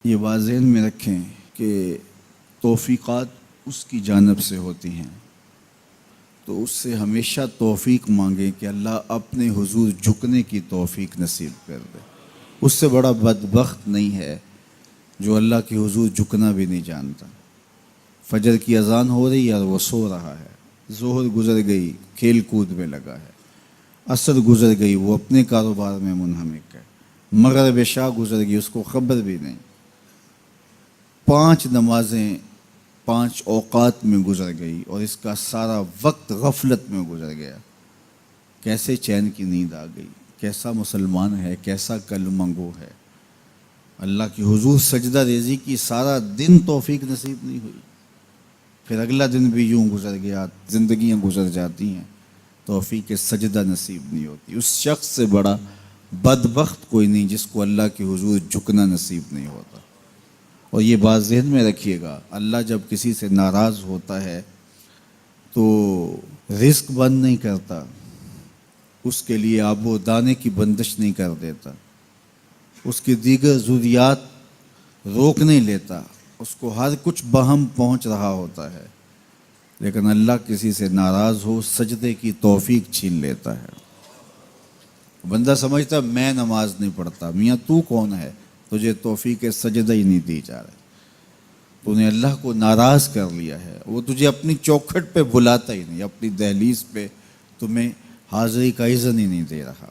یہ بات ذہن میں رکھیں کہ توفیقات اس کی جانب سے ہوتی ہیں، تو اس سے ہمیشہ توفیق مانگیں کہ اللہ اپنے حضور جھکنے کی توفیق نصیب کر دے۔ اس سے بڑا بدبخت نہیں ہے جو اللہ کے حضور جھکنا بھی نہیں جانتا۔ فجر کی اذان ہو رہی ہے اور وہ سو رہا ہے، ظہر گزر گئی کھیل کود میں لگا ہے، عصر گزر گئی وہ اپنے کاروبار میں منہمک ہے، مغرب عشاء گزر گئی اس کو خبر بھی نہیں، 5 نمازیں 5 اوقات میں گزر گئی اور اس کا سارا وقت غفلت میں گزر گیا۔ کیسے چین کی نیند آ گئی؟ کیسا مسلمان ہے، کیسا کلمہ گو ہے؟ اللہ کی حضور سجدہ ریزی کی سارا دن توفیق نصیب نہیں ہوئی، پھر اگلا دن بھی یوں گزر گیا، زندگیاں گزر جاتی ہیں، توفیق سجدہ نصیب نہیں ہوتی۔ اس شخص سے بڑا بدبخت کوئی نہیں جس کو اللہ کے حضور جھکنا نصیب نہیں ہوتا۔ اور یہ بات ذہن میں رکھیے گا، اللہ جب کسی سے ناراض ہوتا ہے تو رزق بند نہیں کرتا، اس کے لیے آب و دانے کی بندش نہیں کر دیتا، اس کی دیگر ضروریات روک نہیں لیتا، اس کو ہر کچھ بہم پہنچ رہا ہوتا ہے، لیکن اللہ کسی سے ناراض ہو سجدے کی توفیق چھین لیتا ہے۔ بندہ سمجھتا میں نماز نہیں پڑھتا، میاں تو کون ہے؟ تجھے توفیق سجدہ ہی نہیں دی جا رہی، تو نے اللہ کو ناراض کر لیا ہے، وہ تجھے اپنی چوکھٹ پہ بلاتا ہی نہیں، اپنی دہلیز پہ تمہیں حاضری کا اذن ہی نہیں دے رہا۔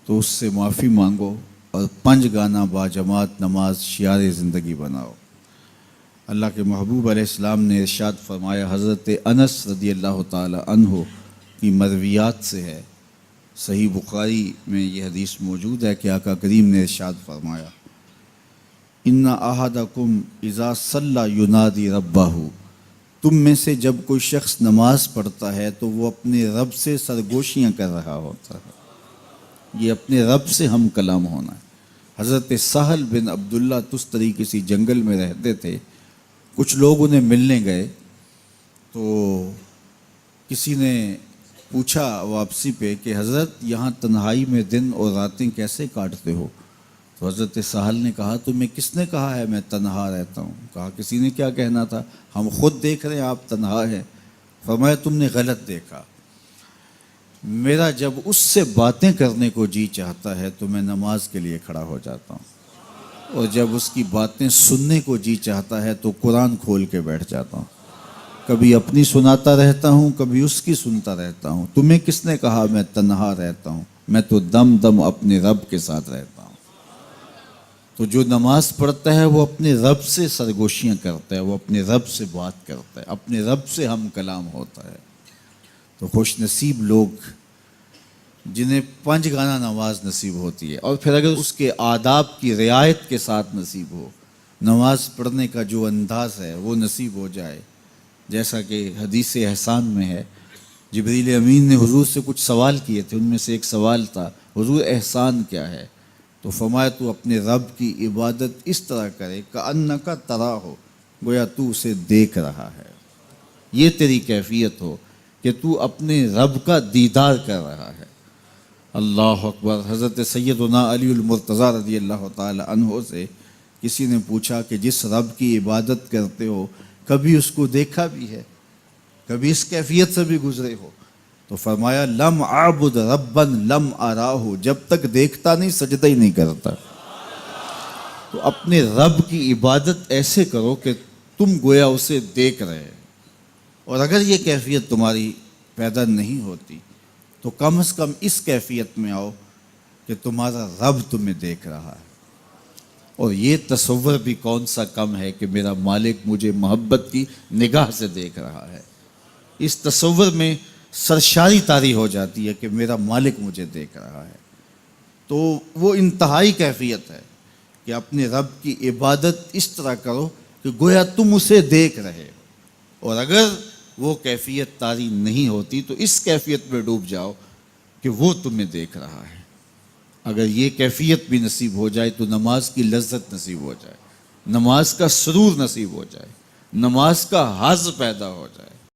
تو اس سے معافی مانگو اور 5 گانا باجماعت نماز شعار زندگی بناؤ۔ اللہ کے محبوب علیہ السلام نے ارشاد فرمایا، حضرت انس رضی اللہ تعالی عنہ کی مرویات سے ہے، صحیح بخاری میں یہ حدیث موجود ہے کہ آقا کریم نے ارشاد فرمایا، ان احدکم اذا صلی ینادی ربہ، تم میں سے جب کوئی شخص نماز پڑھتا ہے تو وہ اپنے رب سے سرگوشیاں کر رہا ہوتا ہے۔ یہ اپنے رب سے ہم کلام ہونا ہے۔ حضرت سہل بن عبداللہ تستری کسی جنگل میں رہتے تھے، کچھ لوگ انہیں ملنے گئے تو کسی نے پوچھا واپسی پہ کہ حضرت یہاں تنہائی میں دن اور راتیں کیسے کاٹتے ہو؟ تو حضرت سہل نے کہا تمہیں کس نے کہا ہے میں تنہا رہتا ہوں؟ کہا کسی نے کیا کہنا تھا، ہم خود دیکھ رہے ہیں آپ تنہا ہیں۔ فرمایا تم نے غلط دیکھا، میرا جب اس سے باتیں کرنے کو جی چاہتا ہے تو میں نماز کے لیے کھڑا ہو جاتا ہوں، اور جب اس کی باتیں سننے کو جی چاہتا ہے تو قرآن کھول کے بیٹھ جاتا ہوں، کبھی اپنی سناتا رہتا ہوں کبھی اس کی سنتا رہتا ہوں۔ تمہیں کس نے کہا میں تنہا رہتا ہوں؟ میں تو دم دم اپنے رب کے ساتھ رہتا ہوں۔ تو جو نماز پڑھتا ہے وہ اپنے رب سے سرگوشیاں کرتا ہے، وہ اپنے رب سے بات کرتا ہے، اپنے رب سے ہم کلام ہوتا ہے۔ تو خوش نصیب لوگ جنہیں 5 گانا نماز نصیب ہوتی ہے، اور پھر اگر اس کے آداب کی رعایت کے ساتھ نصیب ہو، نماز پڑھنے کا جو انداز ہے وہ نصیب ہو جائے، جیسا کہ حدیث احسان میں ہے، جبریل امین نے حضور سے کچھ سوال کیے تھے، ان میں سے ایک سوال تھا حضور احسان کیا ہے؟ تو فرمایا تو اپنے رب کی عبادت اس طرح کرے کأنک تراہ، گویا تو اسے دیکھ رہا ہے، یہ تیری کیفیت ہو کہ تو اپنے رب کا دیدار کر رہا ہے۔ اللہ اکبر۔ حضرت سیدنا علی المرتضیٰ رضی اللہ تعالی عنہ سے کسی نے پوچھا کہ جس رب کی عبادت کرتے ہو کبھی اس کو دیکھا بھی ہے، کبھی اس کیفیت سے بھی گزرے ہو؟ تو فرمایا لم اعبد ربا لم اراہ، جب تک دیکھتا نہیں سجدہ ہی نہیں کرتا۔ تو اپنے رب کی عبادت ایسے کرو کہ تم گویا اسے دیکھ رہے، اور اگر یہ کیفیت تمہاری پیدا نہیں ہوتی تو کم از کم اس کیفیت میں آؤ کہ تمہارا رب تمہیں دیکھ رہا ہے۔ اور یہ تصور بھی کون سا کم ہے کہ میرا مالک مجھے محبت کی نگاہ سے دیکھ رہا ہے، اس تصور میں سرشاری طاری ہو جاتی ہے کہ میرا مالک مجھے دیکھ رہا ہے۔ تو وہ انتہائی کیفیت ہے کہ اپنے رب کی عبادت اس طرح کرو کہ گویا تم اسے دیکھ رہے ہو، اور اگر وہ کیفیت طاری نہیں ہوتی تو اس کیفیت میں ڈوب جاؤ کہ وہ تمہیں دیکھ رہا ہے۔ اگر یہ کیفیت بھی نصیب ہو جائے تو نماز کی لذت نصیب ہو جائے، نماز کا سرور نصیب ہو جائے، نماز کا حظ پیدا ہو جائے۔